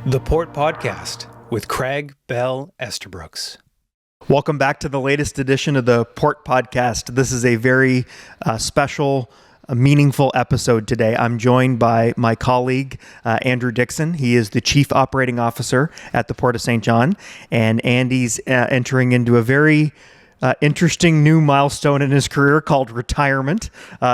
The Port Podcast with Craig Bell Estabrooks. Welcome back to the latest edition of the Port Podcast. This is a very special, meaningful episode today. I'm joined by my colleague, Andrew Dixon. He is the Chief Operating Officer at the Port of St. John, and Andy's entering into a very interesting new milestone in his career called retirement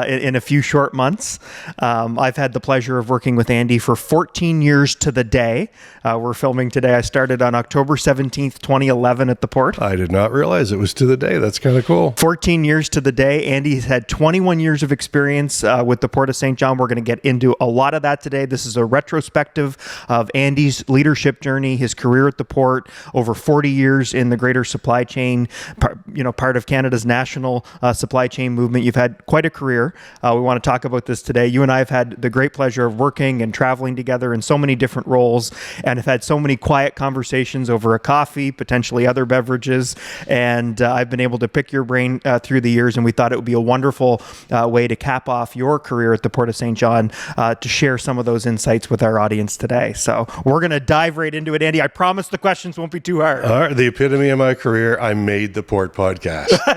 in a few short months. I've had the pleasure of working with Andy for 14 years to the day. We're filming today. I started on October 17th, 2011 at the Port. I did not realize it was to the day. That's kind of cool. 14 years to the day. Andy's had 21 years of experience with the Port of St. John. We're going to get into a lot of that today. This is a retrospective of Andy's leadership journey, his career at the Port, over 40 years in the greater supply chain, part of Canada's national supply chain movement. You've had quite a career. We want to talk about this today. You and I have had the great pleasure of working and traveling together in so many different roles, and have had so many quiet conversations over a coffee, potentially other beverages. And I've been able to pick your brain through the years, and we thought it would be a wonderful way to cap off your career at the Port of St. John to share some of those insights with our audience today. So we're going to dive right into it, Andy. I promise the questions won't be too hard. All right, the epitome of my career, I made the Port Podcast.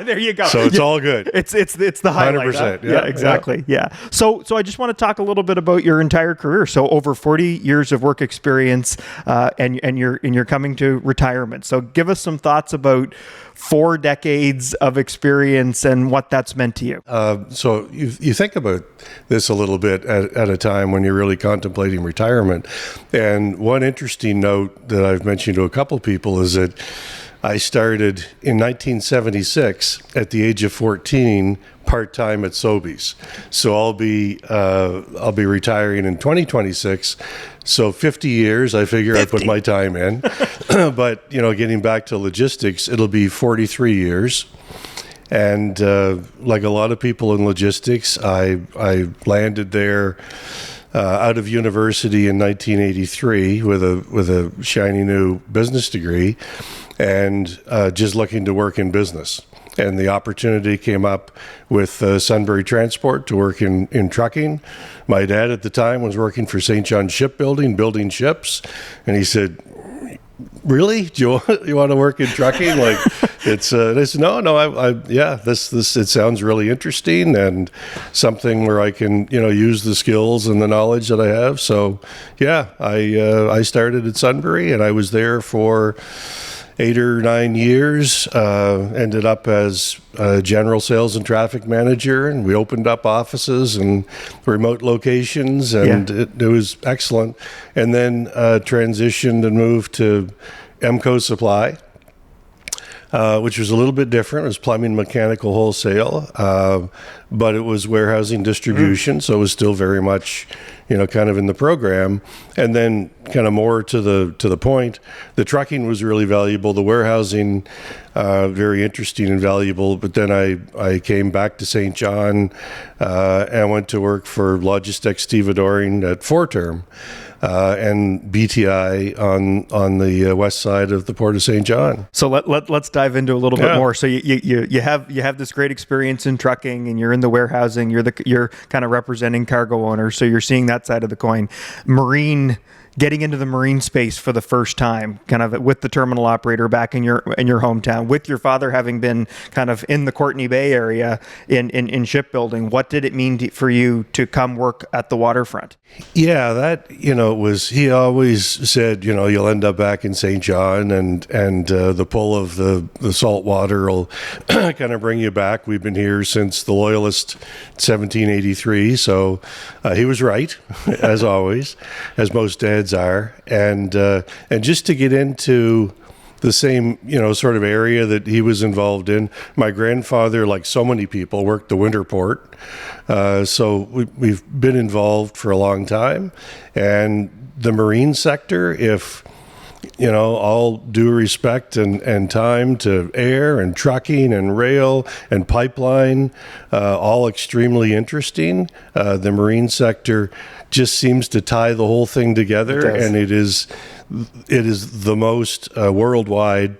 There you go. So it's all good. It's the highlight. 100%. Yeah, exactly. Yeah. So I just want to talk a little bit about your entire career. So over 40 years of work experience, and you're coming to retirement. So give us some thoughts about 4 decades of experience and what that's meant to you. So you think about this a little bit at a time when you're really contemplating retirement. And one interesting note that I've mentioned to a couple people is that I started in 1976 at the age of 14 part-time at Sobeys. So I'll be retiring in 2026. So 50 years, I figure 50. I put my time in. But, getting back to logistics, it'll be 43 years. And like a lot of people in logistics, I landed there out of university in 1983 with a shiny new business degree, and just looking to work in business. And the opportunity came up with Sunbury Transport to work in trucking. My dad at the time was working for St. John Shipbuilding, building ships, and he said, "Really? Do you want to work in trucking?" Like, it's I said, no, this it sounds really interesting and something where I can use the skills and the knowledge that I have. So yeah, I started at Sunbury, and I was there for 8 or 9 years, ended up as general sales and traffic manager, and we opened up offices and remote locations, and it was excellent. And then transitioned and moved to Emco Supply, which was a little bit different. It was plumbing, mechanical, wholesale, but it was warehousing distribution, so it was still very much kind of in the program. And then kind of more to the point, the trucking was really valuable, the warehousing very interesting and valuable. But then I came back to St. John and went to work for Logistec stevedoring at Forterm and BTI on the west side of the Port of St. John. So let's dive into a little bit more. So you have this great experience in trucking, and you're in the warehousing. You're kind of representing cargo owners, so you're seeing that side of the coin. Getting into the marine space for the first time, kind of with the terminal operator back in your hometown, with your father having been kind of in the Courtney Bay area in shipbuilding. What did it mean for you to come work at the waterfront? Yeah, that he always said you'll end up back in St. John, and the pull of the salt water will kind of bring you back. We've been here since the Loyalist 1783, so he was right as always, as most dads are, and just to get into the same sort of area that he was involved in. My grandfather, like so many people, worked the winter port, so we've been involved for a long time. And the marine sector, if all due respect and time to air and trucking and rail and pipeline, all extremely interesting. The marine sector just seems to tie the whole thing together, and it is it is the most worldwide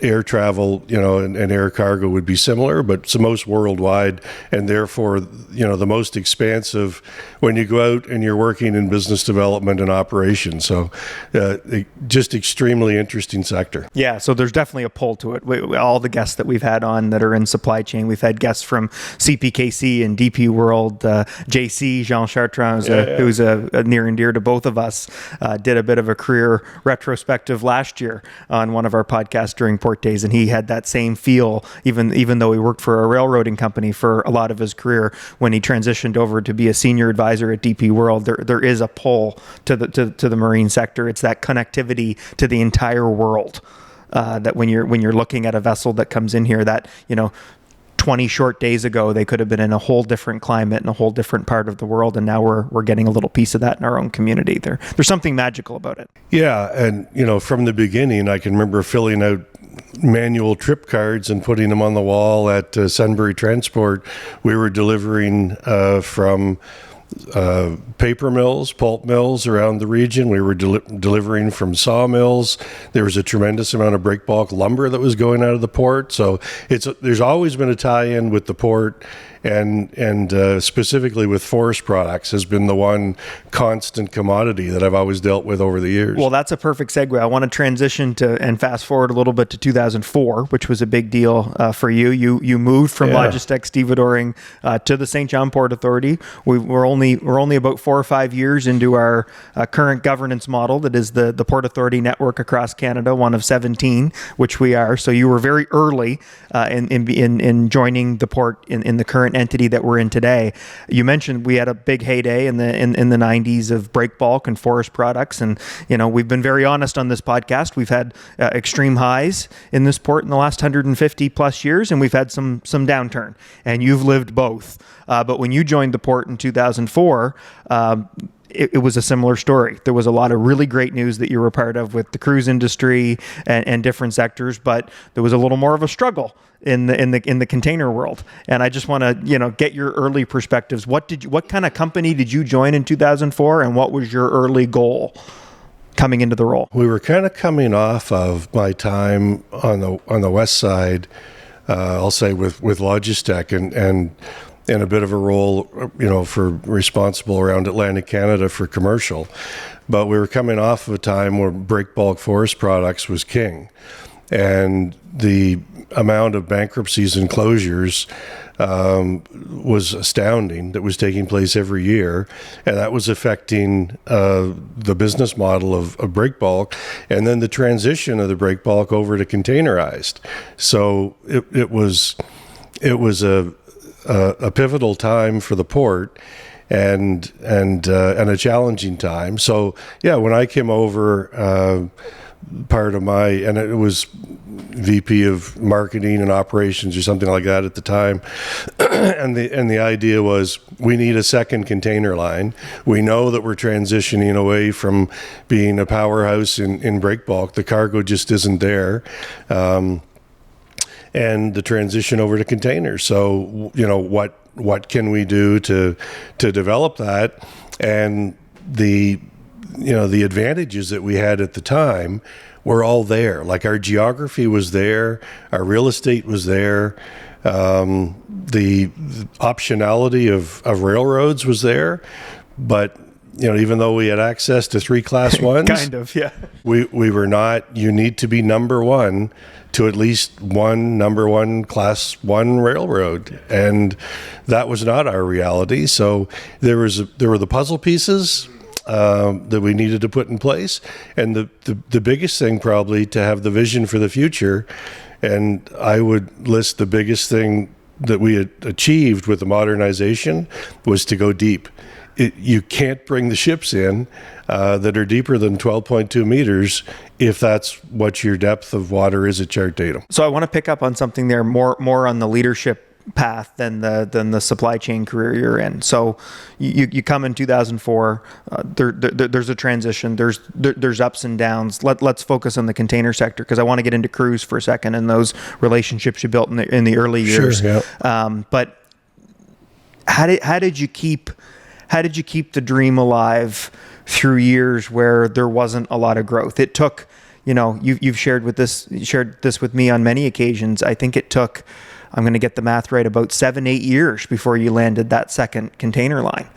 air travel, and air cargo would be similar, but it's the most worldwide, and therefore, the most expansive when you go out and you're working in business development and operations. So just extremely interesting sector. Yeah, so there's definitely a pull to it. All the guests that we've had on that are in supply chain, we've had guests from CPKC and DP World, JC, Jean Chartrand, who's a near and dear to both of us, did a bit of a career retrospective last year on one of our podcasts during Port Days, and he had that same feel, even though he worked for a railroading company for a lot of his career. When he transitioned over to be a senior advisor at DP World, there is a pull to the marine sector. It's that connectivity to the entire world. That when you're looking at a vessel that comes in here, that 20 short days ago they could have been in a whole different climate in a whole different part of the world, and now we're getting a little piece of that in our own community. There's something magical about it. Yeah, and from the beginning, I can remember filling out manual trip cards and putting them on the wall at Sunbury Transport. We were delivering from paper mills, pulp mills around the region. We were delivering from sawmills. There was a tremendous amount of break bulk lumber that was going out of the port. So there's always been a tie-in with the port, and specifically with forest products has been the one constant commodity that I've always dealt with over the years. Well, that's a perfect segue. I want to transition and fast forward a little bit to 2004, which was a big deal for you. You moved from Logistec stevedoring to the St. John Port Authority. We're only about 4 or 5 years into our current governance model, that is the Port Authority network across Canada, one of 17, which we are. So you were very early in joining the port in the current entity that we're in today. You mentioned we had a big heyday in the 90s of break bulk and forest products, and we've been very honest on this podcast. We've had extreme highs in this port in the last 150 plus years, and we've had some downturn, and you've lived both. But when you joined the port in 2004, it was a similar story. There was a lot of really great news that you were part of with the cruise industry and different sectors, but there was a little more of a struggle in the container world. And I just want to get your early perspectives. What kind of company did you join in 2004, and what was your early goal coming into the role? We were kind of coming off of my time on the west side, I'll say with Logistec and in a bit of a role, for responsible around Atlantic Canada for commercial. But we were coming off of a time where break bulk forest products was king. And the amount of bankruptcies and closures was astounding, that was taking place every year. And that was affecting the business model of break bulk, and then the transition of the break bulk over to containerized. So it was a pivotal time for the port, and a challenging time. So when I came over, part of and it was VP of marketing and operations or something like that at the time, and the idea was, we need a second container line. We know that we're transitioning away from being a powerhouse in break bulk. The cargo just isn't there. And the transition over to containers. So, what can we do to develop that? And the advantages that we had at the time were all there. Like, our geography was there, our real estate was there, the optionality of railroads was there, but even though we had access to 3 Class 1s, kind of, yeah, we were not. You need to be number one to at least one number one Class 1 railroad, and that was not our reality. So there were the puzzle pieces that we needed to put in place, and the biggest thing probably to have the vision for the future. And I would list the biggest thing that we had achieved with the modernization was to go deep. You can't bring the ships in that are deeper than 12.2 meters if that's what your depth of water is at chart datum. So I want to pick up on something there, more on the leadership path than the supply chain career you're in. So you come in 2004. There's a transition. There's ups and downs. Let's focus on the container sector, because I want to get into cruise for a second and those relationships you built in the early years. Sure, yeah. But how did you keep the dream alive through years where there wasn't a lot of growth. It took, you've shared this with me on many occasions. I think it took, I'm going to get the math right, about 7-8 years before you landed that second container line.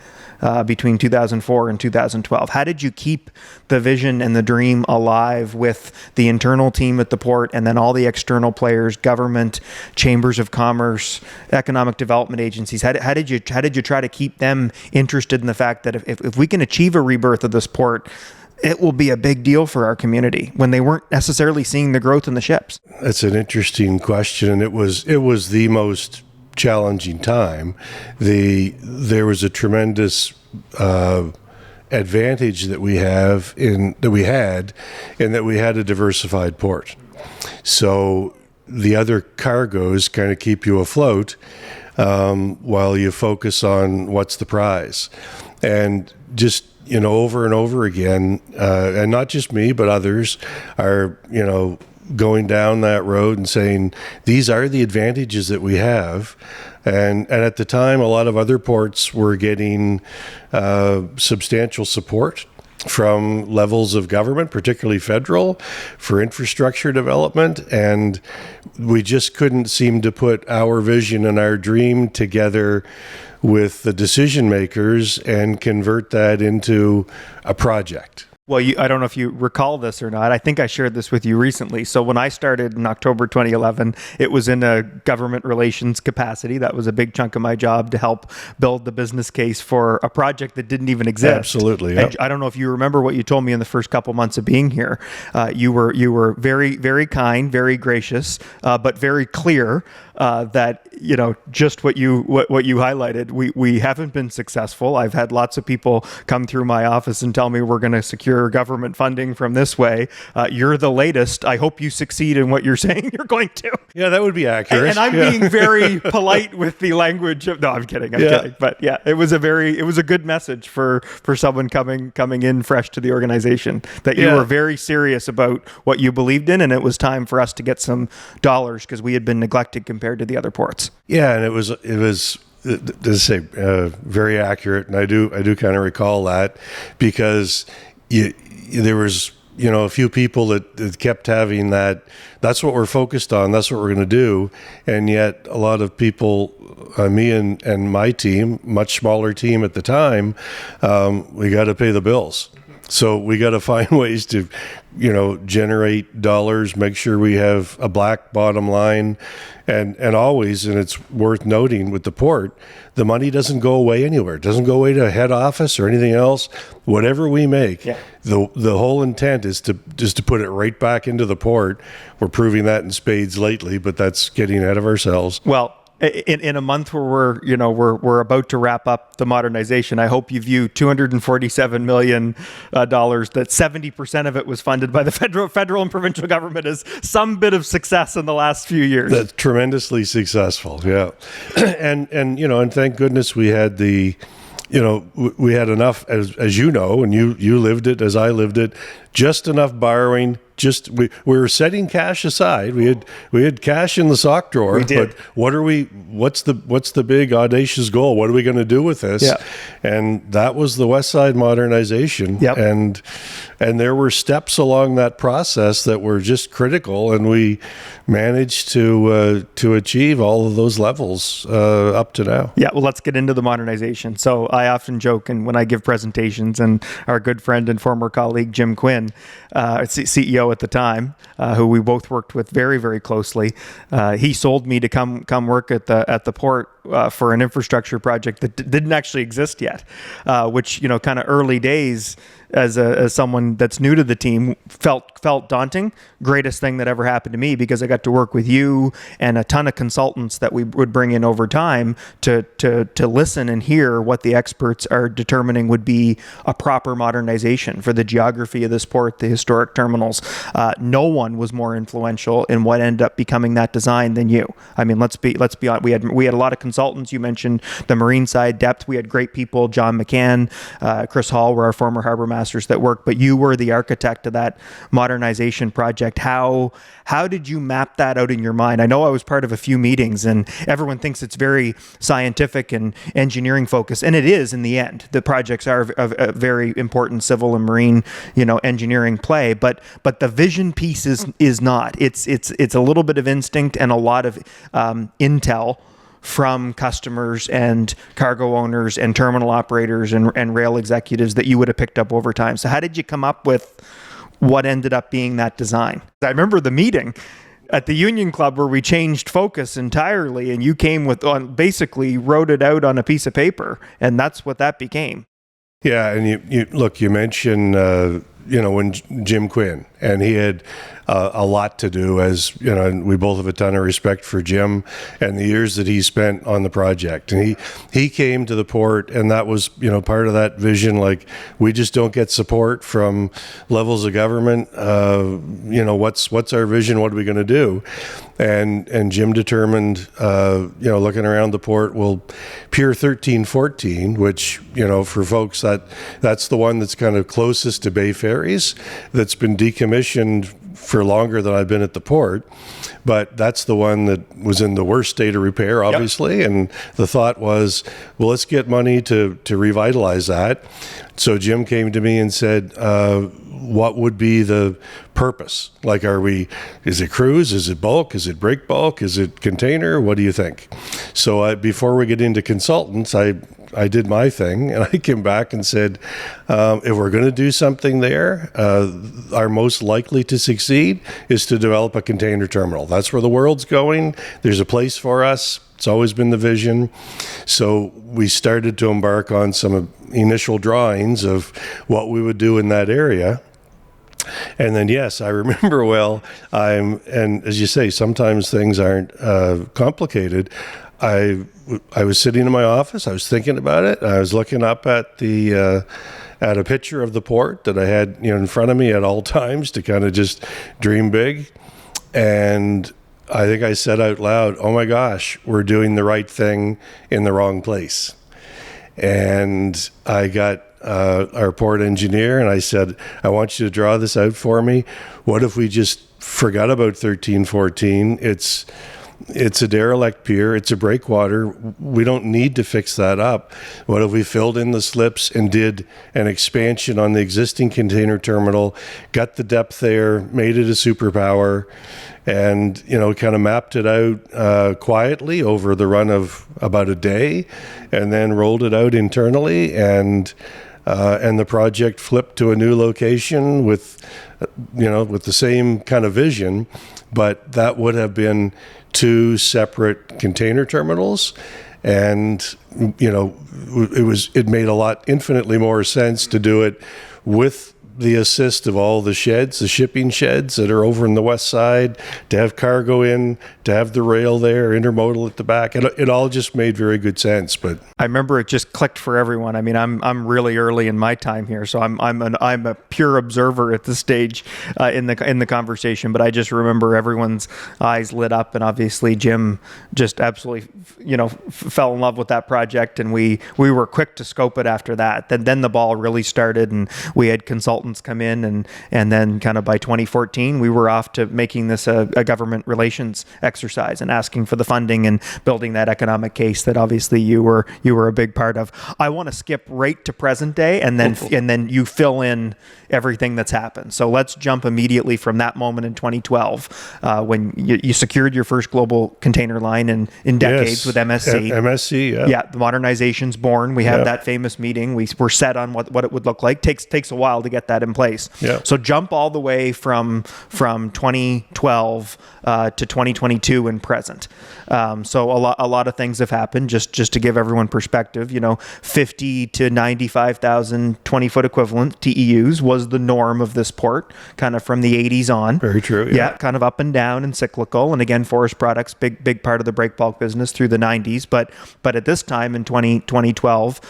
Between 2004 and 2012. How did you keep the vision and the dream alive with the internal team at the port and then all the external players, government, chambers of commerce, economic development agencies? How did you try to keep them interested in the fact that if we can achieve a rebirth of this port, it will be a big deal for our community when they weren't necessarily seeing the growth in the ships? That's an interesting question. It was the most challenging time. There was a tremendous advantage that we had in that we had a diversified port. So the other cargoes kind of keep you afloat while you focus on what's the prize. And just over and over again, and not just me, but others are going down that road and saying, these are the advantages that we have. And at the time, a lot of other ports were getting substantial support from levels of government, particularly federal, for infrastructure development. And we just couldn't seem to put our vision and our dream together with the decision makers and convert that into a project. Well, I don't know if you recall this or not. I think I shared this with you recently. So when I started in October 2011, it was in a government relations capacity. That was a big chunk of my job, to help build the business case for a project that didn't even exist. Absolutely. Yep. And I don't know if you remember what you told me in the first couple months of being here. You were very, very kind, very gracious, but very clear that just what you highlighted. We haven't been successful. I've had lots of people come through my office and tell me we're going to secure government funding from this way. You're the latest. I hope you succeed in what you're saying you're going to. Yeah, that would be accurate. And I'm being very polite with the language of. No, I'm kidding. I'm kidding. But yeah, it was a good message for someone coming in fresh to the organization, that you were very serious about what you believed in, and it was time for us to get some dollars because we had been neglected compared to the other ports. Yeah, and it was to say very accurate, and I do kind of recall that, because there was a few people that kept having that. That's what we're focused on. That's what we're going to do, and yet a lot of people, me and my team, much smaller team at the time, we got to pay the bills. So we got to find ways to, generate dollars, make sure we have a black bottom line, and always, and it's worth noting with the port, the money doesn't go away anywhere. It doesn't go away to head office or anything else. Whatever we make, the whole intent is to put it right back into the port. We're proving that in spades lately, but that's getting ahead of ourselves. Well, in a month where we're about to wrap up the modernization, I hope you view $247 million that 70% of it was funded by the federal and provincial government as some bit of success in the last few years. That's tremendously successful, yeah. And thank goodness we had we had enough, as you know, and you lived it as I lived it, just enough borrowing. We were setting cash aside. We had cash in the sock drawer. We did. But what's the big audacious goal? What are we going to do with this? Yeah. And that was the West Side modernization. Yep. And there were steps along that process that were just critical, and we managed to achieve all of those levels up to now. Yeah, well, let's get into the modernization. So I often joke, and when I give presentations, and our good friend and former colleague Jim Quinn, CEO at the time, who we both worked with very, very closely, he sold me to come work at the port for an infrastructure project that didn't actually exist yet, which kind of early days as someone that's new to the team felt daunting. Greatest thing that ever happened to me, because I got to work with you and a ton of consultants that we would bring in over time to listen and hear what the experts are determining would be a proper modernization for the geography of this port, the historic terminals. No one was more influential in what ended up becoming that design than you. I mean, let's be honest. We had a lot of consultants. You mentioned the marine side depth. We had great people. John McCann, Chris Hall were our former harbor master masters that worked, but you were the architect of that modernization project. How did you map that out in your mind? I know I was part of a few meetings, and everyone thinks it's very scientific and engineering focused, and it is in the end. The projects are a very important civil and marine, engineering play, but the vision piece is not. It's a little bit of instinct and a lot of intel from customers and cargo owners and terminal operators and rail executives that you would have picked up over time. So how did you come up with what ended up being that design? I remember the meeting at the Union Club where we changed focus entirely, and you came basically wrote it out on a piece of paper, and that's what that became. Yeah, and you mentioned when Jim Quinn, and he had a lot to do, as and we both have a ton of respect for Jim and the years that he spent on the project. And he came to the port, and that was part of that vision. Like, we just don't get support from levels of government. What's our vision? What are we going to do? And Jim determined, looking around the port, well, Pier 1314, which for folks that's the one that's kind of closest to Bay Ferries, that's been decommissioned for longer than I've been at the port, but that's the one that was in the worst state of repair, obviously. Yep. And the thought was, well, let's get money to revitalize that. So Jim came to me and said, what would be the purpose? Like, is it cruise? Is it bulk? Is it break bulk? Is it container? What do you think? So before we get into consultants, I did my thing, and I came back and said, if we're going to do something there, our most likely to succeed is to develop a container terminal. That's where the world's going. There's a place for us. It's always been the vision. So we started to embark on some initial drawings of what we would do in that area. And then, yes, I remember well, and as you say, sometimes things aren't complicated. I was sitting in my office, I was thinking about it, I was looking up at at a picture of the port that I had in front of me at all times to kind of just dream big. And I think I said out loud, oh my gosh, we're doing the right thing in the wrong place. And I got our port engineer, and I said, I want you to draw this out for me. What if we just forgot about 1314? It's a derelict pier. It's a breakwater. We don't need to fix that up. What if we filled in the slips and did an expansion on the existing container terminal, got the depth there, made it a superpower, and kind of mapped it out quietly over the run of about a day, and then rolled it out internally, and the project flipped to a new location with the same kind of vision, but that would have been two separate container terminals. And it made infinitely more sense to do it with the assist of all the sheds, the shipping sheds that are over in the west side, to have cargo in, to have the rail there, intermodal at the back. It all just made very good sense. But I remember it just clicked for everyone. I mean, I'm really early in my time here, so I'm a pure observer at this stage in the conversation. But I just remember everyone's eyes lit up, and obviously Jim just absolutely fell in love with that project, and we were quick to scope it after that. Then the ball really started, and we had consultants come in, and then kind of by 2014 we were off to making this a government relations exercise and asking for the funding and building that economic case that obviously you were a big part of. I want to skip right to present day, and then you fill in everything that's happened. So let's jump immediately from that moment in 2012 when you secured your first global container line in decades. Yes. With MSC. MSC, yeah. The modernization's born. We had that famous meeting. We were set on what it would look like. Takes a while to get that in place. Yeah. So jump all the way from 2012 to 2022 and present. So a lot of things have happened. Just to give everyone perspective, 50 to 95,000 20-foot equivalent TEUs was the norm of this port, kind of from the 80s on. Very true. Yeah, kind of up and down and cyclical. And again, forest products, big part of the break bulk business through the 90s. But at this time in 2012,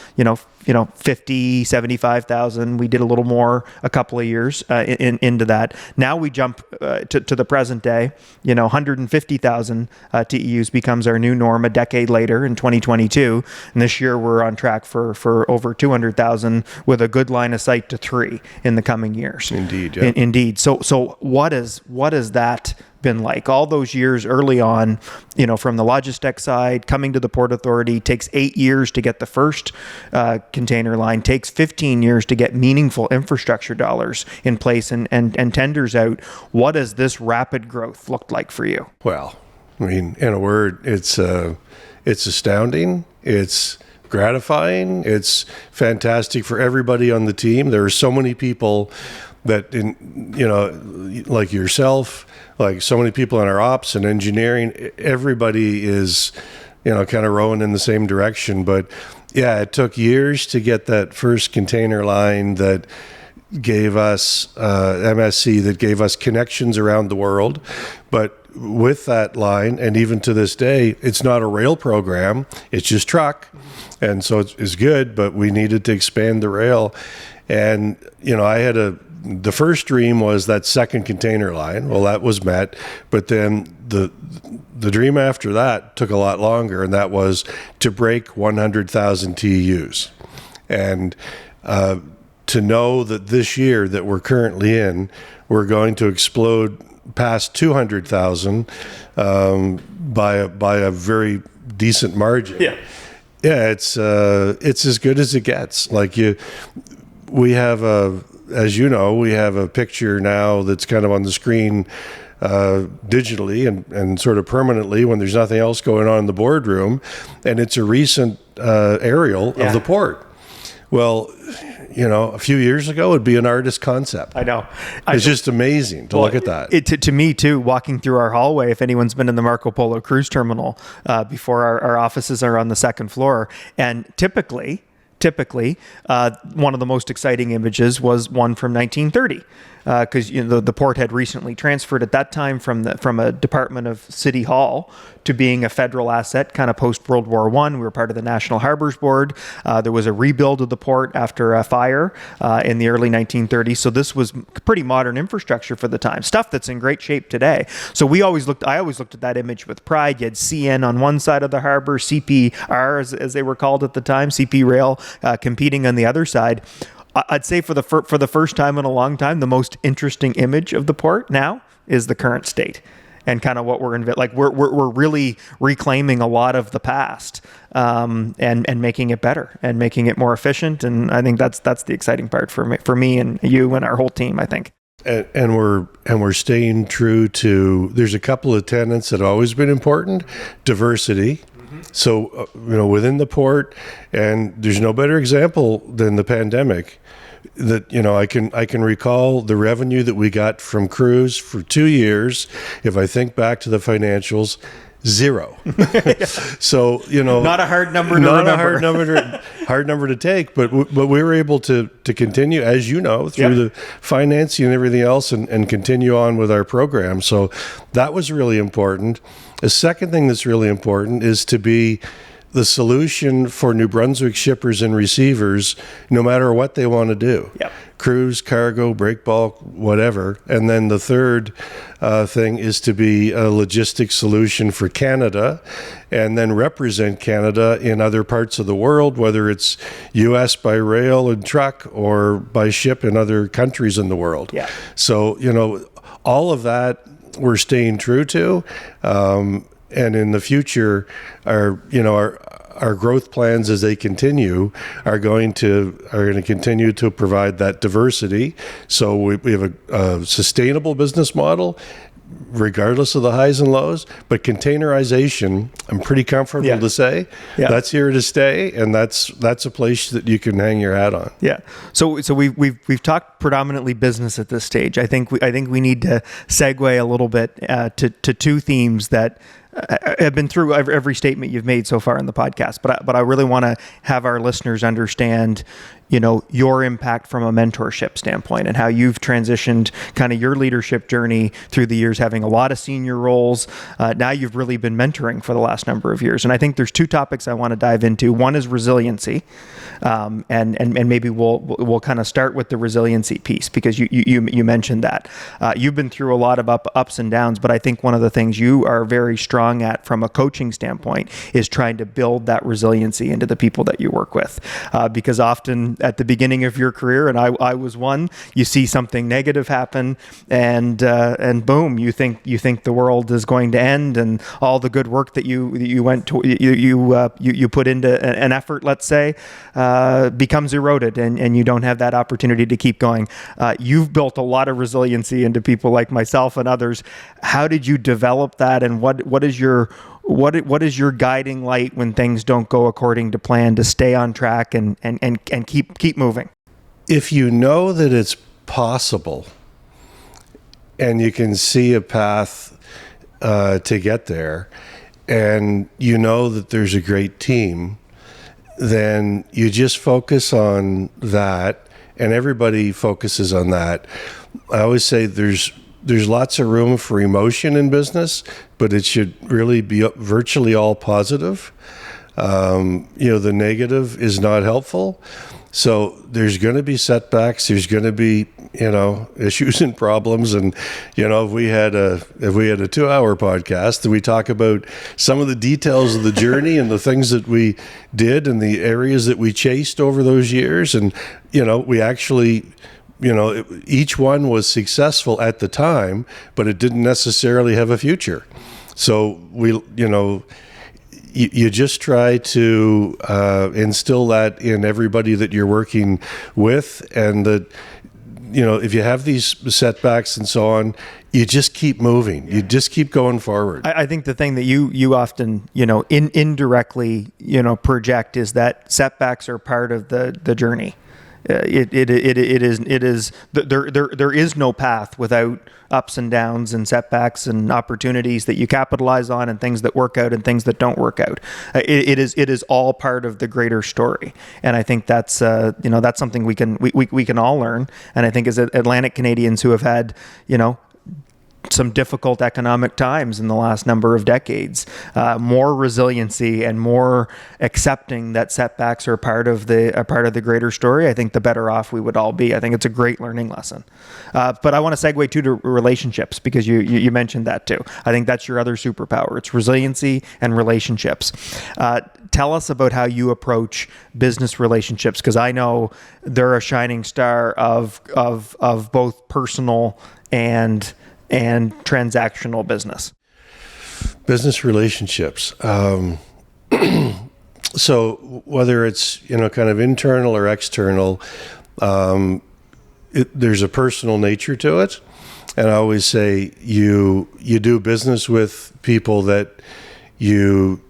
50, 75,000. We did a little more a couple of years into that. Now we jump to the present day. 150,000 TEUs becomes our new norm a decade later in 2022, and this year we're on track for over 200,000 with a good line of sight to 3 in the coming years. Indeed, yeah. Indeed. So what has that been like? All those years early on, from the logistic side, coming to the Port Authority, takes 8 years to get the first container line, takes 15 years to get meaningful infrastructure dollars in place and tenders out. What has this rapid growth looked like for you? Well, I mean, in a word, it's astounding. It's gratifying. It's fantastic for everybody on the team. There are so many people that, like yourself, like so many people in our ops and engineering, everybody is, kind of rowing in the same direction. But yeah, it took years to get that first container line that gave us MSC, that gave us connections around the world. But with that line, and even to this day, it's not a rail program, it's just truck. And so it's good, but we needed to expand the rail. And, the first dream was that second container line. Well, that was met, but then the dream after that took a lot longer, and that was to break 100,000 TEUs. And to know that this year that we're currently in, we're going to explode past 200,000 by a very decent margin. Yeah, it's as good as it gets. We have as you know, we have a picture now that's kind of on the screen digitally and sort of permanently when there's nothing else going on in the boardroom, and it's a recent aerial of the port. Well, a few years ago, it'd be an artist concept. I know. It's just amazing to look at that. To me, too, walking through our hallway, if anyone's been in the Marco Polo cruise terminal before, our offices are on the second floor. And typically, one of the most exciting images was one from 1930. Because the port had recently transferred at that time from a department of City Hall to being a federal asset, kind of post World War I. We were part of the National Harbors Board. There was a rebuild of the port after a fire in the early 1930s. So this was pretty modern infrastructure for the time, stuff that's in great shape today. So I always looked at that image with pride. You had CN on one side of the harbor, CPR as they were called at the time, CP Rail competing on the other side. I'd say for the first time in a long time, the most interesting image of the port now is the current state, and kind of what we're we're really reclaiming a lot of the past and making it better and making it more efficient. And I think that's the exciting part for me and you and our whole team, I think. And we're staying true to. There's a couple of tenets that have always been important: diversity. So, within the port, and there's no better example than the pandemic, that, I can recall the revenue that we got from cruise for 2 years. If I think back to the financials, 0. So, not a hard number to not remember. a hard number to take, but we were able to continue, as you know, through the financing and everything else, and continue on with our program. So that was really important. A second thing that's really important is to be the solution for New Brunswick shippers and receivers, no matter what they want to do. Yep. Cruise, cargo, break bulk, whatever. And then the third thing is to be a logistics solution for Canada, and then represent Canada in other parts of the world, whether it's U.S. by rail and truck or by ship in other countries in the world. Yeah. So, all of that we're staying true to. And in the future, our growth plans as they continue are going to continue to provide that diversity. So we have a sustainable business model, regardless of the highs and lows. But containerization, I'm pretty comfortable to say, that's here to stay, and that's a place that you can hang your hat on. Yeah. So we've talked predominantly business at this stage. I think we need to segue a little bit to two themes that have been through every statement you've made so far in the podcast, but I really want to have our listeners understand, your impact from a mentorship standpoint and how you've transitioned kind of your leadership journey through the years, having a lot of senior roles. Now you've really been mentoring for the last number of years. And I think there's two topics I want to dive into. One is resiliency. And maybe we'll kind of start with the resiliency piece, because you mentioned that you've been through a lot of ups and downs, but I think one of the things you are very strong at from a coaching standpoint is trying to build that resiliency into the people that you work with, because often at the beginning of your career, and I was one, you see something negative happen, and boom, you think the world is going to end, and all the good work that you went to you put into an effort, let's say, becomes eroded, and you don't have that opportunity to keep going. You've built a lot of resiliency into people like myself and others. How did you develop that, and what is your guiding light when things don't go according to plan to stay on track and keep moving? If you know that it's possible and you can see a path to get there, and you know that there's a great team, then you just focus on that, and everybody focuses on that. I always say there's lots of room for emotion in business, but it should really be virtually all positive. The negative is not helpful. So there's going to be setbacks. There's going to be, issues and problems. And, if we had a 2-hour podcast, we talk about some of the details of the journey and the things that we did and the areas that we chased over those years. And, we actually, each one was successful at the time, but it didn't necessarily have a future. So you just try to instill that in everybody that you're working with, and that, if you have these setbacks and so on, you just keep moving. You just keep going forward. I think the thing that you often, indirectly, project is that setbacks are part of the journey. It is there is no path without ups and downs and setbacks and opportunities that you capitalize on, and things that work out and things that don't work out. It is all part of the greater story, and I think that's that's something we can all learn. And I think as Atlantic Canadians who have had some difficult economic times in the last number of decades, more resiliency and more accepting that setbacks are part of the greater story, I think the better off we would all be. I think it's a great learning lesson. But I want to segue to relationships, because you mentioned that too. I think that's your other superpower. It's resiliency and relationships. Tell us about how you approach business relationships, because I know they're a shining star of both personal and transactional business. Business relationships. So whether it's, kind of internal or external, there's a personal nature to it. And I always say you do business with people that you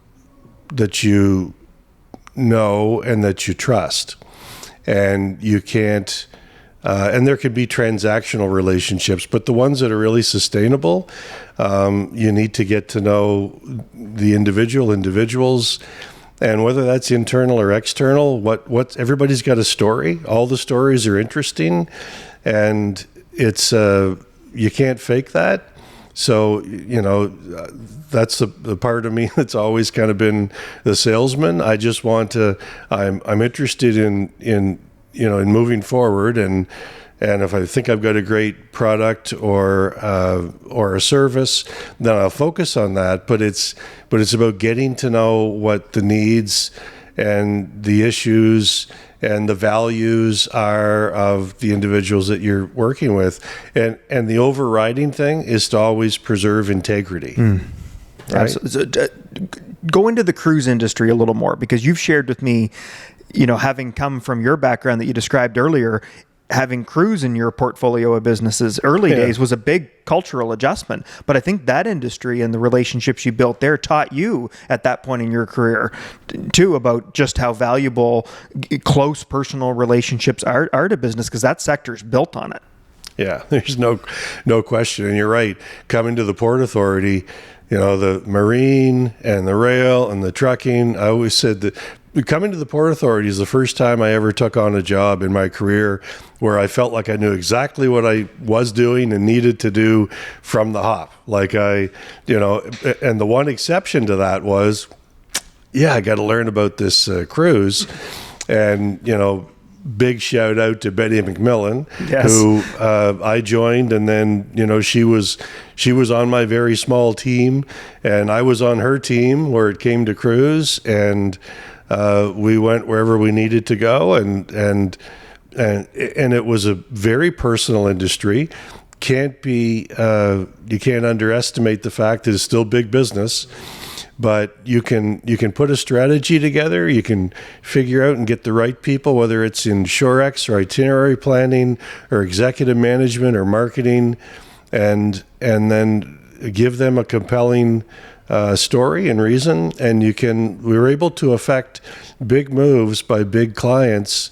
know and that you trust. And you can't, and there can be transactional relationships, but the ones that are really sustainable, you need to get to know the individuals, and whether that's internal or external, what everybody's got a story. All the stories are interesting, and it's you can't fake that. So that's the part of me that's always kind of been the salesman. I just want to. I'm interested in moving forward, and if I think I've got a great product or a service, then I'll focus on that. But it's about getting to know what the needs and the issues and the values are of the individuals that you're working with, and the overriding thing is to always preserve integrity. Right? So, go into the cruise industry a little more, because you've shared with me, having come from your background that you described earlier, having cruise in your portfolio of businesses early days was a big cultural adjustment. But I think that industry and the relationships you built there taught you at that point in your career too about just how valuable close personal relationships are to business, because that sector's built on it. Yeah, there's no question. And you're right. Coming to the Port Authority, the marine and the rail and the trucking, I always said that coming to the Port Authority is the first time I ever took on a job in my career where I felt like I knew exactly what I was doing and needed to do from the hop. Like and the one exception to that was, I got to learn about this cruise. And, big shout out to Betty McMillan, Yes. who I joined, and then she was on my very small team, and I was on her team where it came to cruise, and we went wherever we needed to go, and it was a very personal industry. You can't underestimate the fact that it's still big business. But you can put a strategy together. You can figure out and get the right people, whether it's in Shorex or itinerary planning or executive management or marketing, and then give them a compelling story and reason. And we were able to affect big moves by big clients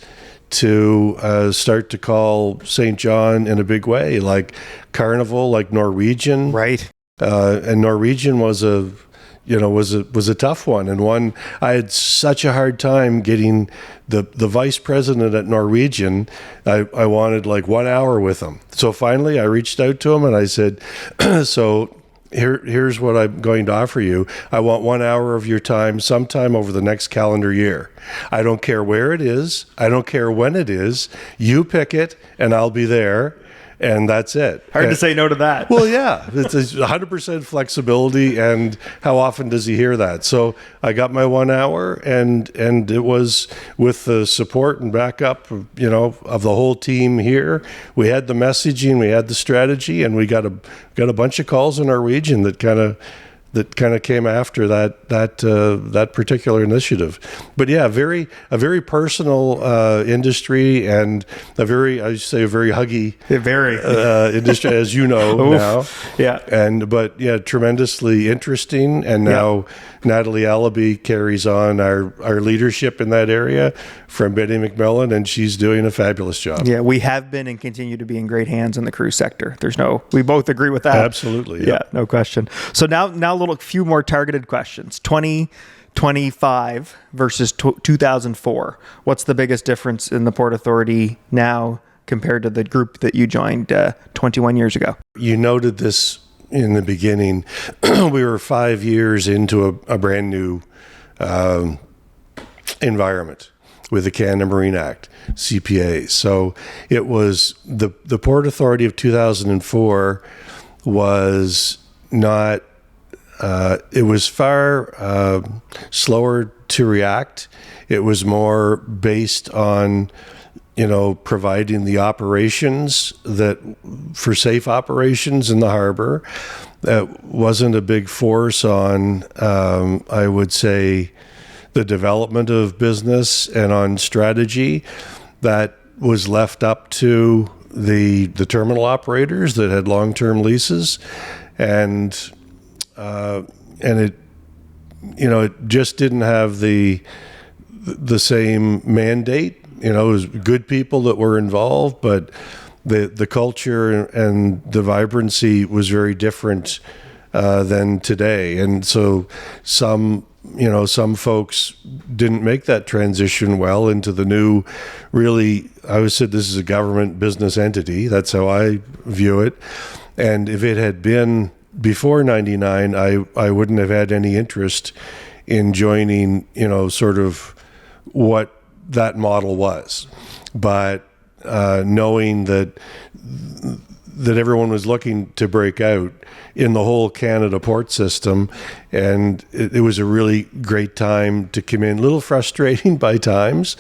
to start to call St. John in a big way, like Carnival, like Norwegian, Right. And Norwegian was a tough one, and one I had such a hard time getting the vice president at Norwegian. I wanted like 1 hour with him. So finally I reached out to him and I said, so here's what I'm going to offer you. I want 1 hour of your time sometime over the next calendar year. I don't care where it is. I don't care when it is. You pick it and I'll be there. And that's it. Hard to say no to that. Well, yeah, it's 100% flexibility, and how often does he hear that? So I got my 1 hour, and it was with the support and backup, of the whole team here. We had the messaging, we had the strategy, and we got a bunch of calls in Norwegian that kind of came after that particular initiative. But yeah, a very personal industry, and a very huggy industry, as you know now. Yeah. But tremendously interesting. And now Natalie Allaby carries on our leadership in that area from Betty McMillan, and she's doing a fabulous job. Yeah, we have been and continue to be in great hands in the cruise sector. We both agree with that. Absolutely. Yeah, no question. So now a few more targeted questions. 2025 versus 2004. What's the biggest difference in the Port Authority now compared to the group that you joined 21 years ago? You noted this in the beginning. We were 5 years into a brand new environment with the Canada Marine Act, CPA. So it was the Port Authority of 2004 was not, it was far slower to react. It was more based on, providing the operations for safe operations in the harbor. That wasn't a big force on, I would say, the development of business and on strategy. That was left up to the terminal operators that had long-term leases, and it just didn't have the same mandate. It was good people that were involved, but the culture and the vibrancy was very different than today. And so some folks didn't make that transition well into the new, really, I always said this is a government business entity. That's how I view it. And if it had been before 99, I wouldn't have had any interest in joining, sort of what that model was. But knowing that everyone was looking to break out in the whole Canada port system, and it was a really great time to come in. A little frustrating by times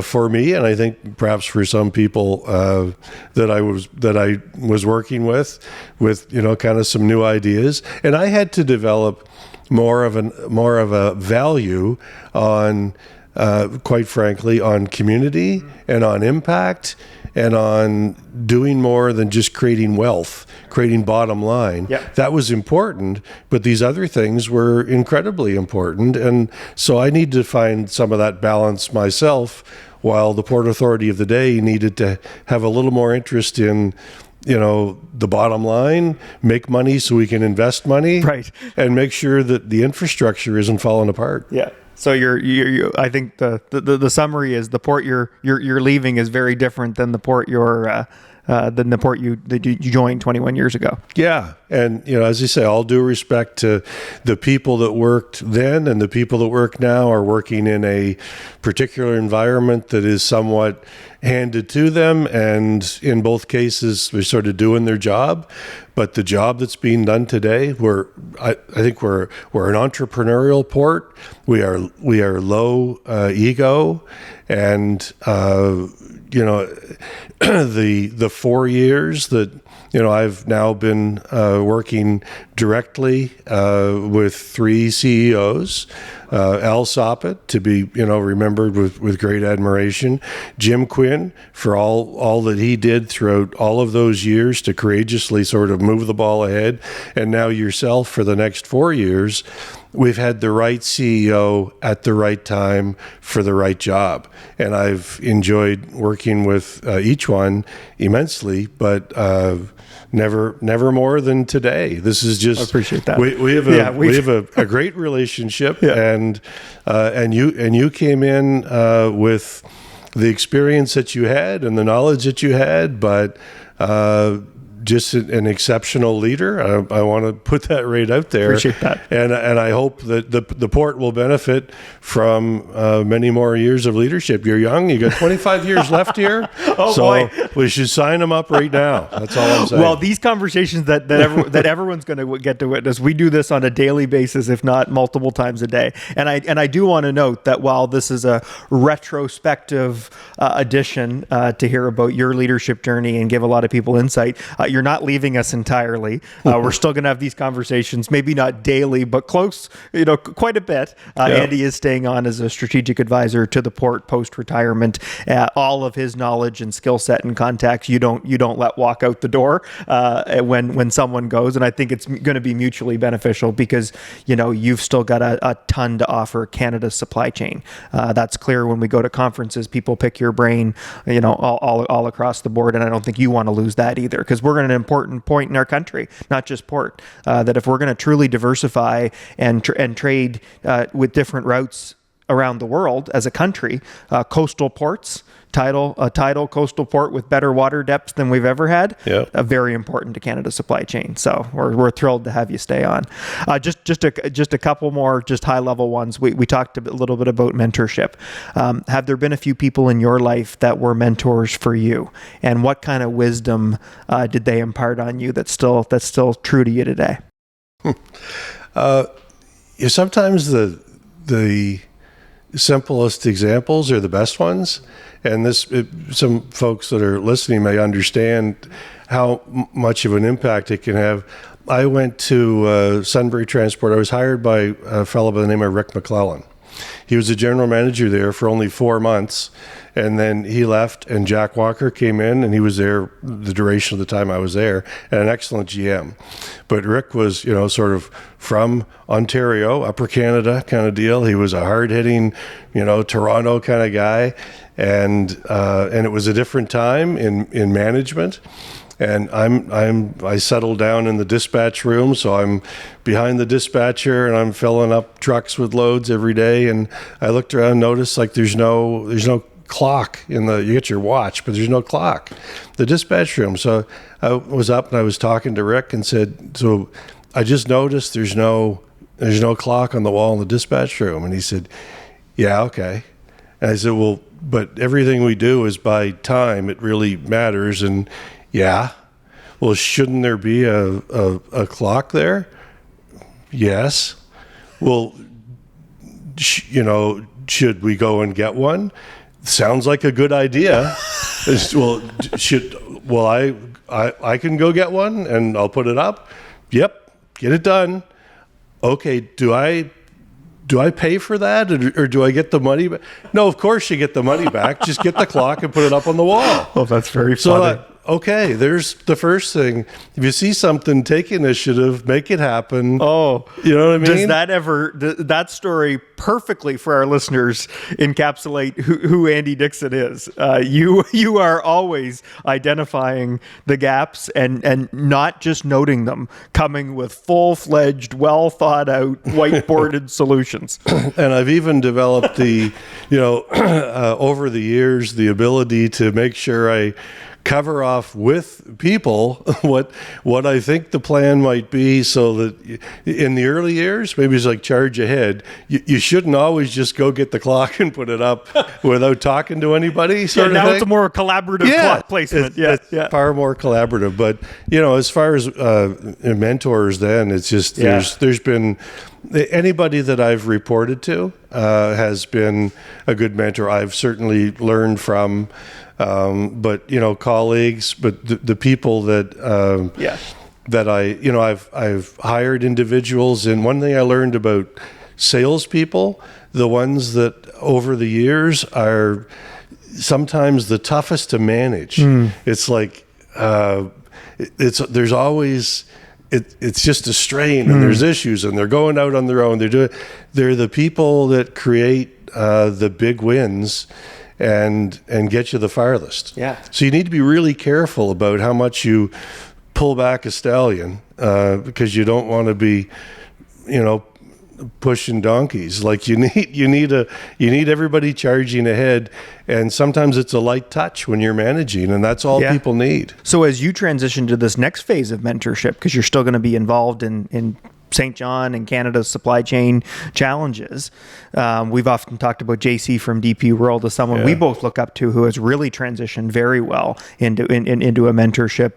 for me, and I think perhaps for some people that I was working with kind of some new ideas, and I had to develop more of a value on, quite frankly, on community and on impact and on doing more than just creating wealth, creating bottom line. Yep. That was important, but these other things were incredibly important. And so I needed to find some of that balance myself, while the Port Authority of the day needed to have a little more interest in, the bottom line, make money so we can invest money, right, and make sure that the infrastructure isn't falling apart. Yeah. So I think the summary is the port you're leaving is very different than the port you're than the port you joined 21 years ago. Yeah. And, as you say, all due respect to the people that worked then and the people that work now are working in a particular environment that is somewhat handed to them. And in both cases, they're sort of doing their job. But the job that's being done today, I think we're an entrepreneurial port. We are low ego, and the 4 years that I've now been working directly with 3 CEOs. Al Soppet, to be remembered with great admiration. Jim Quinn, for all that he did throughout all of those years to courageously sort of move the ball ahead, and now yourself for the next 4 years. We've had the right CEO at the right time for the right job. And I've enjoyed working with each one immensely, but never more than today. This is just, I appreciate that. We have a great relationship, and you came in with the experience that you had and the knowledge that you had, but just an exceptional leader. I want to put that right out there. Appreciate that. And I hope that the port will benefit from many more years of leadership. You're young. You got 25 years left here. Boy. We should sign them up right now. That's all I'm saying. Well, these conversations that everyone's going to get to witness, we do this on a daily basis, if not multiple times a day. And I do want to note that while this is a retrospective edition to hear about your leadership journey and give a lot of people insight, you're not leaving us entirely. We're still going to have these conversations, maybe not daily, but close, quite a bit. Andy is staying on as a strategic advisor to the port post-retirement. All of his knowledge and skill set and contacts, you don't let walk out the door when someone goes. And I think it's going to be mutually beneficial because, you've still got a ton to offer Canada's supply chain. That's clear when we go to conferences. People pick your brain, all across the board. And I don't think you want to lose that either, because we're at an important point in our country, not just port, that if we're going to truly diversify and trade with different routes around the world as a country, coastal ports, a tidal coastal port with better water depths than we've ever had, very important to Canada's supply chain. So we're thrilled to have you stay on. Just a couple more just high level ones. We talked a little bit about mentorship. Have there been a few people in your life that were mentors for you, and what kind of wisdom did they impart on you that's still true to you today? Sometimes the simplest examples are the best ones. And some folks that are listening may understand how much of an impact it can have. I went to Sunbury Transport. I was hired by a fellow by the name of Rick McClellan. He was the general manager there for only 4 months, and then he left, and Jack Walker came in, and he was there the duration of the time I was there, and an excellent GM. But Rick was, sort of from Ontario, Upper Canada kind of deal. He was a hard-hitting, Toronto kind of guy, and it was a different time in management. And I settled down in the dispatch room, so I'm behind the dispatcher and I'm filling up trucks with loads every day. And I looked around and noticed there's no clock you get your watch, but there's no clock. The dispatch room. So I was up and I was talking to Rick and said, so I just noticed there's no clock on the wall in the dispatch room. And he said, yeah, okay. And I said, well, but everything we do is by time. It really matters. And yeah. Well, shouldn't there be a clock there? Yes. Well, should we go and get one? Sounds like a good idea. I can go get one and I'll put it up. Yep. Get it done. Okay. Do I pay for that or do I get the money back? No, of course you get the money back. Just get the clock and put it up on the wall. Oh, that's very funny. Okay, there's the first thing. If you see something, take initiative, make it happen. Oh, you know what I mean? Does that story perfectly for our listeners encapsulate who Andy Dixon is? You are always identifying the gaps and not just noting them, coming with full-fledged, well-thought-out, whiteboarded solutions. And I've even developed over the years, the ability to make sure I cover off with people what I think the plan might be, so that in the early years, maybe it's like charge ahead. You shouldn't always just go get the clock and put it up without talking to anybody. Now it's a more collaborative clock placement. It's far more collaborative. But as far as mentors, then it's just there's been anybody that I've reported to has been a good mentor. I've certainly learned from, but colleagues, but the people that that I've hired individuals. And one thing I learned about salespeople, the ones that over the years are sometimes the toughest to manage. It's like there's always. It's just a strain, and there's issues, and they're going out on their own. They're the people that create the big wins and get you the farthest. Yeah. So you need to be really careful about how much you pull back a stallion, because you don't want to be, pushing donkeys. Like you need everybody charging ahead, and sometimes it's a light touch when you're managing, and that's all people need. So as you transition to this next phase of mentorship, because you're still going to be involved in St. John and Canada's supply chain challenges. We've often talked about JC from DP World as someone we both look up to, who has really transitioned very well into a mentorship,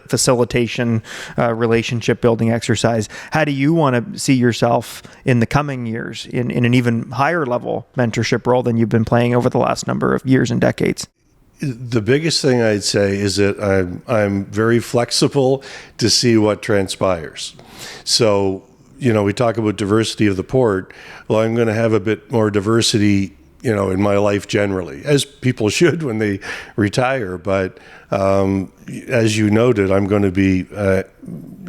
facilitation, relationship building exercise. How do you want to see yourself in the coming years in an even higher level mentorship role than you've been playing over the last number of years and decades? The biggest thing I'd say is that I'm very flexible to see what transpires. So, we talk about diversity of the port. Well, I'm going to have a bit more diversity, in my life generally, as people should when they retire. But as you noted, I'm going to be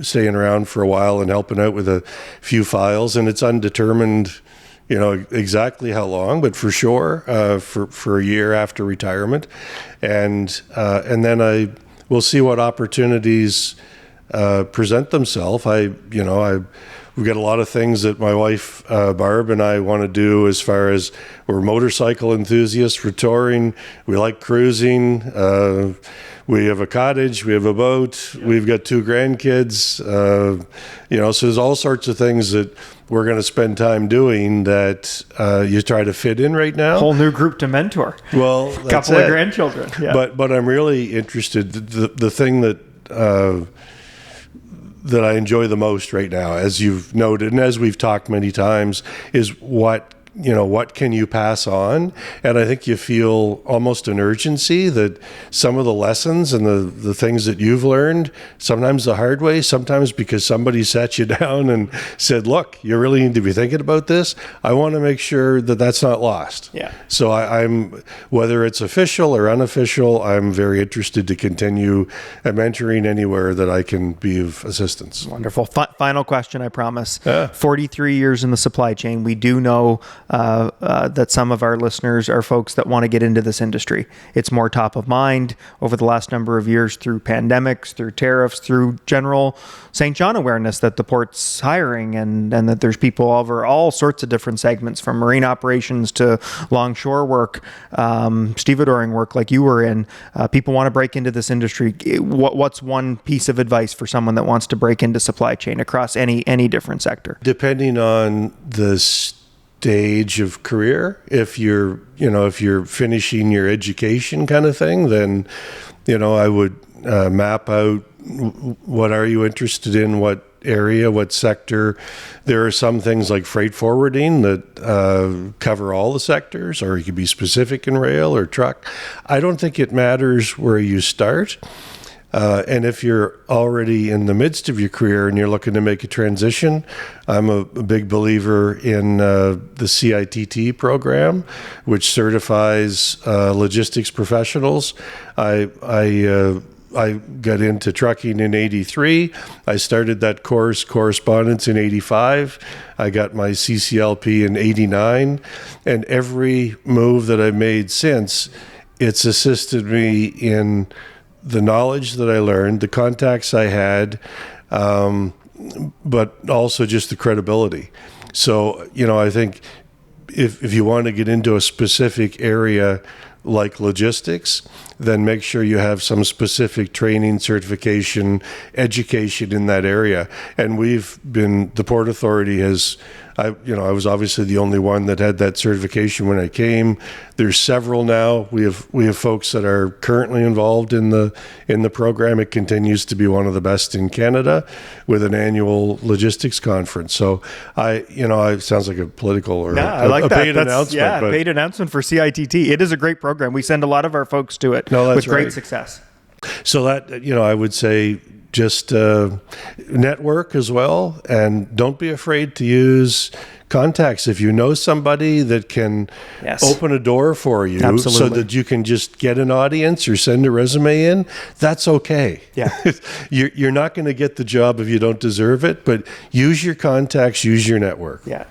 staying around for a while and helping out with a few files, and it's undetermined exactly how long, but for sure, for a year after retirement. And then we'll see what opportunities present themselves. We've got a lot of things that my wife, Barb, and I want to do, as far as we're motorcycle enthusiasts for touring. We like cruising. We have a cottage, we have a boat, we've got 2 grandkids, so there's all sorts of things that we're going to spend time doing that you try to fit in right now. Whole new group to mentor. Well, that's couple of grandchildren. Yeah. But I'm really interested. The thing that I enjoy the most right now, as you've noted, and as we've talked many times, is what can you pass on? And I think you feel almost an urgency that some of the lessons and the things that you've learned, sometimes the hard way, sometimes because somebody sat you down and said, look, you really need to be thinking about this. I want to make sure that that's not lost. Yeah. So I'm, whether it's official or unofficial, I'm very interested to continue mentoring anywhere that I can be of assistance. Wonderful. Final question, I promise. 43 years in the supply chain. We do know that some of our listeners are folks that want to get into this industry. It's more top of mind over the last number of years through pandemics, through tariffs, through general St. John awareness that the port's hiring and that there's people over all sorts of different segments, from marine operations to longshore work, stevedoring work like you were in. People want to break into this industry. What's one piece of advice for someone that wants to break into supply chain across any different sector? Depending on the stage of career, if you're finishing your education kind of thing, then I would map out what are you interested in, what area, what sector. There are some things like freight forwarding that cover all the sectors, or you could be specific in rail or truck. I don't think it matters where you start. And if you're already in the midst of your career and you're looking to make a transition, I'm a big believer in the CITT program, which certifies logistics professionals. I got into trucking in 83. I started that course, correspondence, in 85. I got my CCLP in 89. And every move that I've made since, it's assisted me in the knowledge that I learned, the contacts I had, but also just the credibility. So, I think if you want to get into a specific area like logistics, then make sure you have some specific training, certification, education in that area. And the Port Authority has, I was obviously the only one that had that certification when I came. There's several now. We have folks that are currently involved in the program. It continues to be one of the best in Canada with an annual logistics conference. So it sounds like a political or a paid announcement. A paid announcement for CITT. It is a great program. We send a lot of our folks to it with great success. So that, I would say just network as well, and don't be afraid to use contacts. If you know somebody that can open a door for you so that you can just get an audience or send a resume in, that's okay. Yeah. You're not going to get the job if you don't deserve it, but use your contacts, use your network. Yeah.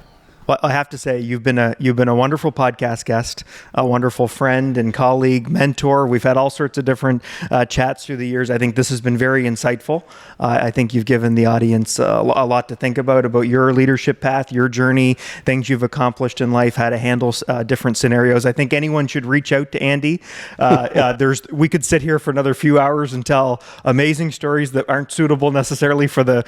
Well, I have to say, you've been a wonderful podcast guest, a wonderful friend and colleague, mentor. We've had all sorts of different chats through the years. I think this has been very insightful. I think you've given the audience a lot to think about your leadership path, your journey, things you've accomplished in life, how to handle different scenarios. I think anyone should reach out to Andy. We could sit here for another few hours and tell amazing stories that aren't suitable necessarily for the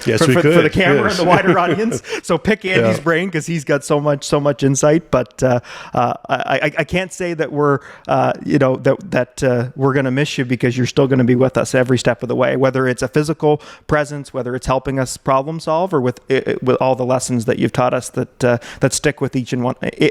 camera and the wider audience. So pick Andy's brain, because he's got so much insight. But I can't say that we're we're going to miss you, because you're still going to be with us every step of the way, whether it's a physical presence, whether it's helping us problem solve, or with all the lessons that you've taught us that stick with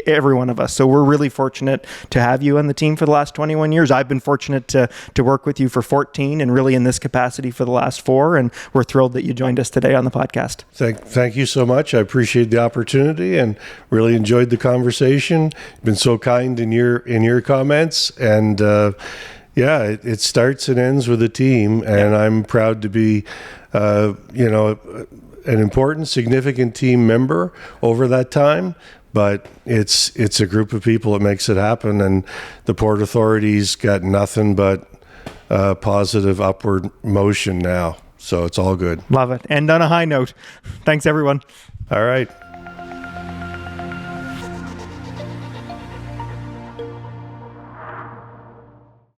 every one of us. So we're really fortunate to have you on the team for the last 21 years. I've been fortunate to work with you for 14, and really in this capacity for the last 4. And we're thrilled that you joined us today on the podcast. Thank you so much. I appreciate the opportunity and really enjoyed the conversation. You've been so kind in your comments, and it starts and ends with a team, and I'm proud to be an important, significant team member over that time. But it's a group of people that makes it happen, and the Port Authority's got nothing but positive upward motion now. So it's all good. Love it. And on a high note, thanks everyone. All right.